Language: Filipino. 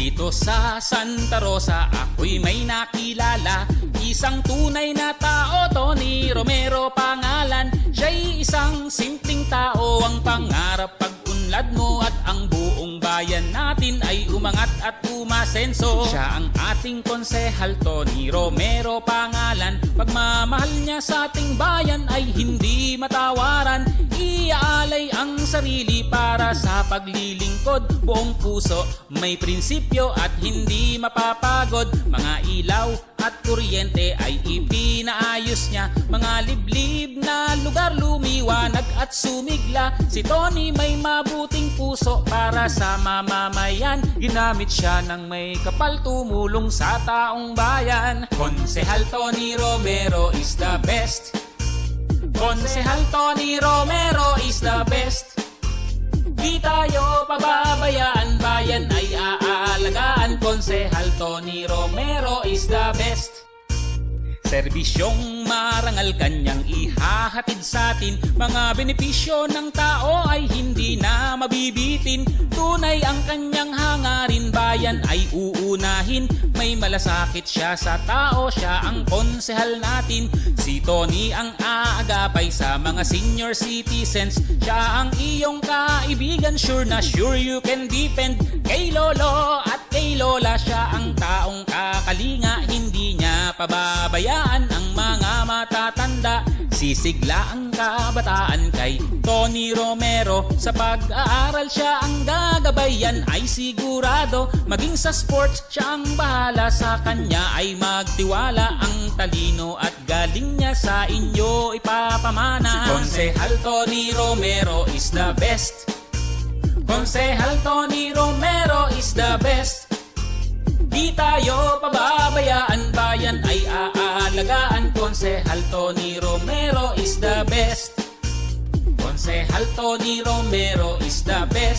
Dito sa Santa Rosa, ako'y may nakilala, isang tunay na tao, Tony Romero pangalan. Siya'y isang simpleng tao, ang pangarap pag-unlad mo at ang buong bayan natin ay umangat at umasenso. Siya ang ating konsehal, Tony Romero pangalan. Pagmamahal niya sa ating bayan ay hindi matawaran. Iaalay ang sarili para sa paglilingkod, buong puso, may prinsipyo at hindi mapapagod. Mga ilaw at kuryente ay ipinaayos niya, mga liblib na lugar lumiwanag at sumigla. Si Tony may mabuting puso para sa mamamayan, ginamit siya ng may kapal tumulong sa taong bayan. Konsehal Tony Romero is the best. Konsehal Tony Romero is the best. Di tayo pababayaan, bayan ay aalagaan. Konsehal Tony Romero is the best. Serbisyong marangal kanyang ihahatid sa atin, mga benepisyo ng tao ay hindi na mabibitin. Tunay ang kanyang hangarin, bayan ay uunahin. May malasakit siya sa tao, siya ang konsehal natin. Si Tony ang aagapay sa mga senior citizens. Siya ang iyong kaibigan, sure na sure you can depend. Kay Lolo at kay Lola, siya ang taong kakalinga, hindi niya pababayaan ang mga matatanda. Sisigla ang kabataan kay Tony Romero, sa pag-aaral siya ang gagabayan ay sigurado. Maging sa sports siya ang bahala, sa kanya ay magtiwala. Ang talino at galing niya sa inyo ipapamana. Si Konsehal Tony Romero is the best. Konsehal Tony Romero is the best. Di tayo pababayaan, bayan ay aalagaan. Konsehal Tony Romero is the best. Konsehal Tony Romero is the best.